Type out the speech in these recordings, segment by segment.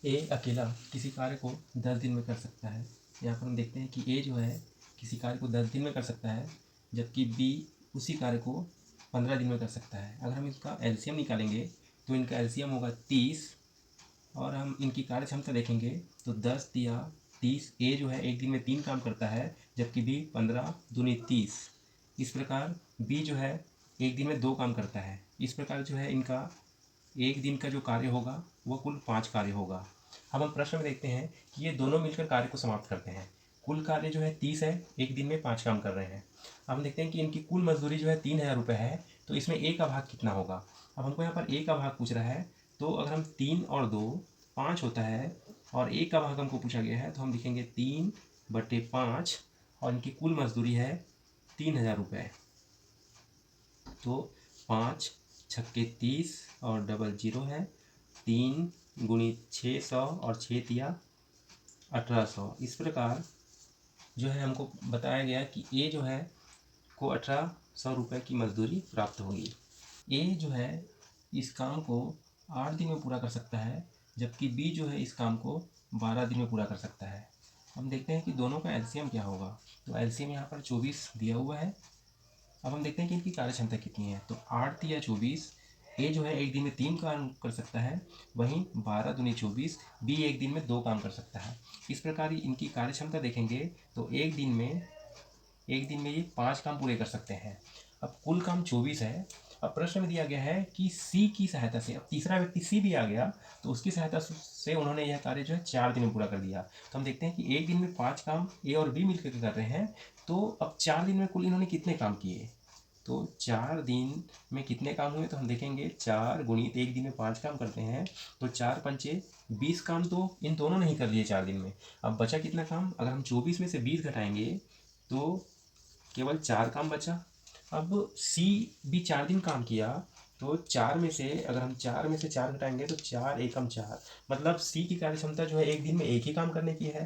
ए अकेला किसी कार्य को 10 दिन में कर सकता है। यहाँ पर हम देखते हैं कि ए जो है किसी कार्य को 10 दिन में कर सकता है, जबकि बी उसी कार्य को 15 दिन में कर सकता है। अगर हम इसका एलसीएम निकालेंगे तो इनका एलसीएम होगा 30 और हम इनकी कार्य क्षमता देखेंगे तो 10 या 30। ए जो है एक दिन में 3 काम करता है, जबकि बी 15 दूनी 30। इस प्रकार बी जो है एक दिन में 2 काम करता है। इस प्रकार जो है इनका एक दिन का जो कार्य होगा वो कुल 5 कार्य होगा। अब हम प्रश्न में देखते हैं कि ये दोनों मिलकर कार्य को समाप्त करते हैं। कुल कार्य जो है 30 है, एक दिन में 5 काम कर रहे हैं। अब हम देखते हैं कि इनकी कुल मजदूरी जो है 3000 रुपये है, तो इसमें ए का भाग कितना होगा। अब हमको यहाँ पर ए का भाग पूछ रहा है, तो अगर हम 3 और 2 5 होता है और ए का भाग हमको पूछा गया है, तो हम लिखेंगे 3/5 और इनकी कुल मजदूरी है 3000 रुपये। तो 5 छक्के 30 और डबल 0 है, 3 गुणित 600 और 6 तिया 1800। इस प्रकार जो है हमको बताया गया कि ए जो है को 1800 रुपये की मजदूरी प्राप्त होगी। ए जो है इस काम को 8 दिन में पूरा कर सकता है, जबकि बी जो है इस काम को 12 दिन में पूरा कर सकता है। हम देखते हैं कि दोनों का एलसीएम क्या होगा। तो एलसीएम यहाँ पर 24 दिया हुआ है। अब हम देखते हैं कि इनकी कार्य क्षमता कितनी है। तो 8 या 24, ए जो है एक दिन में 3 काम कर सकता है, वहीं 12 दूनी 24 बी एक दिन में 2 काम कर सकता है। इस प्रकार इनकी कार्य क्षमता देखेंगे तो एक दिन में ये 5 काम पूरे कर सकते हैं। अब कुल काम 24 है। अब प्रश्न में दिया गया है कि सी की सहायता से, अब तीसरा व्यक्ति सी भी आ गया, तो उसकी सहायता से उन्होंने यह कार्य जो है 4 दिन में पूरा कर दिया। तो हम देखते हैं कि एक दिन में 5 काम ए और बी मिलकर कर रहे हैं। तो अब 4 दिन में कुल इन्होंने कितने काम किए। तो 4 दिन में कितने काम हुए, तो हम देखेंगे 4 गुणित एक दिन में 5 काम करते हैं, तो 4 पंचे 20 काम तो इन दोनों ने ही कर लिए 4 दिन में। अब बचा कितना काम, अगर हम 24 में से 20 घटाएंगे तो केवल 4 काम बचा। अब सी भी 4 दिन काम किया, तो 4 में से अगर हम 4 में से 4 घटाएंगे तो 4 एकम 4, मतलब सी की कार्य क्षमता जो है एक दिन में एक ही काम करने की है।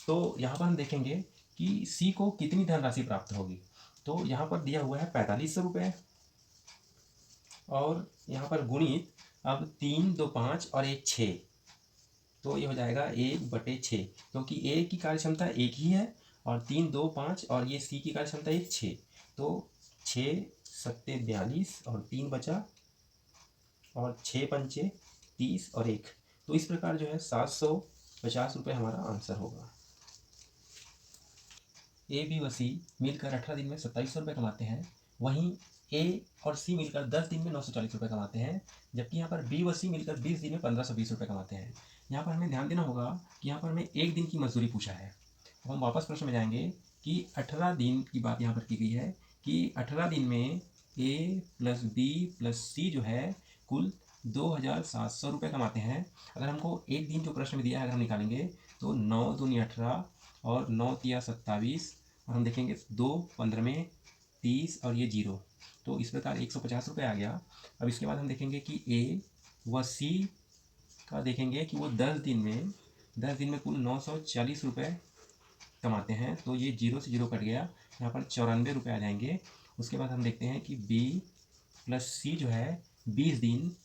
तो यहाँ पर हम देखेंगे कि सी को कितनी धनराशि प्राप्त होगी। तो यहाँ पर दिया हुआ है 4500 रुपये और यहाँ पर गुणित, अब 3 2 5 और 1 6, तो ये हो जाएगा 1/6, क्योंकि ए की कार्य क्षमता एक ही है और 3 2 5 और ये सी की कार्य क्षमता 1 6, तो 6 सत्ते 42 और 3 बचा और 6 पंचे 30 और 1, तो इस प्रकार जो है 750 रुपये हमारा आंसर होगा। ए बी व सी मिलकर 18 दिन में 2700 रुपये कमाते हैं, वहीं ए और सी मिलकर 10 दिन में 940 रुपये कमाते हैं, जबकि यहाँ पर बी व सी मिलकर 20 दिन में 1520 रुपये कमाते हैं। यहाँ पर हमें ध्यान देना होगा कि यहाँ पर हमें एक दिन की मजदूरी पूछा है। अब हम वापस प्रश्न में जाएंगे कि 18 दिन की बात यहाँ पर की गई है कि 18 दिन में ए प्लस बी प्लस सी जो है कुल 2700 रुपये कमाते हैं। अगर हमको एक दिन जो प्रश्न में दिया है अगर हम निकालेंगे तो 9 दूनी 18 और 9 तिया 27 और हम देखेंगे 2 15 में 30 और ये 0, तो इस प्रकार 150 रुपये आ गया। अब इसके बाद हम देखेंगे कि ए व सी का देखेंगे कि वो 10 दिन में कुल 940 रुपये कमाते हैं, तो ये 0 से 0 कट गया, यहाँ पर 94 रुपये आ जाएंगे। उसके बाद हम देखते हैं कि बी प्लस सी जो है 20 दिन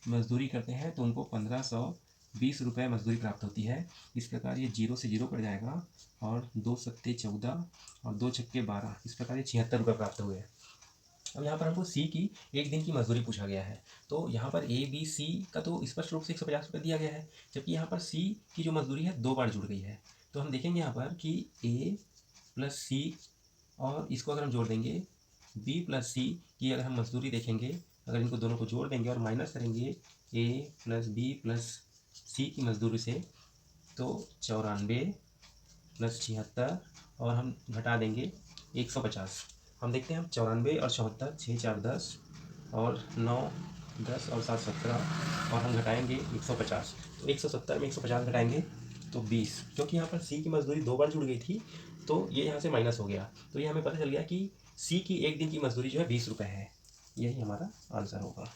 मजदूरी करते हैं, तो उनको 1520 रुपये मजदूरी प्राप्त होती है। इस प्रकार ये 0 से 0 कट जाएगा और 2 सत्ते 14 और 2 छक्के 12, इस प्रकार ये 76 रुपये प्राप्त हुए। अब यहाँ पर हमको सी की एक दिन की मजदूरी पूछा गया है, तो यहाँ पर ए बी सी का तो स्पष्ट रूप से 150 रुपये दिया गया है, जबकि यहाँ पर सी की जो मजदूरी है 2 बार जुड़ गई है। तो हम देखेंगे यहाँ पर कि ए प्लस सी और इसको अगर हम जोड़ देंगे बी प्लस सी की अगर हम मजदूरी देखेंगे, अगर इनको दोनों को जोड़ देंगे और माइनस करेंगे ए प्लस बी प्लस सी की मजदूरी से, तो 94 प्लस 76 और हम घटा देंगे 150। हम देखते हैं हम 94 और 74, 6 4 10 और 9 10 और 7 17 और हम घटाएंगे 150, तो 170 में 150 घटाएंगे तो 20, क्योंकि यहाँ पर सी की मजदूरी 2 बार जुड़ गई थी, तो ये यहाँ से माइनस हो गया, तो ये हमें पता चल गया कि सी की एक दिन की मजदूरी जो है 20 रुपये है। यही हमारा आंसर होगा।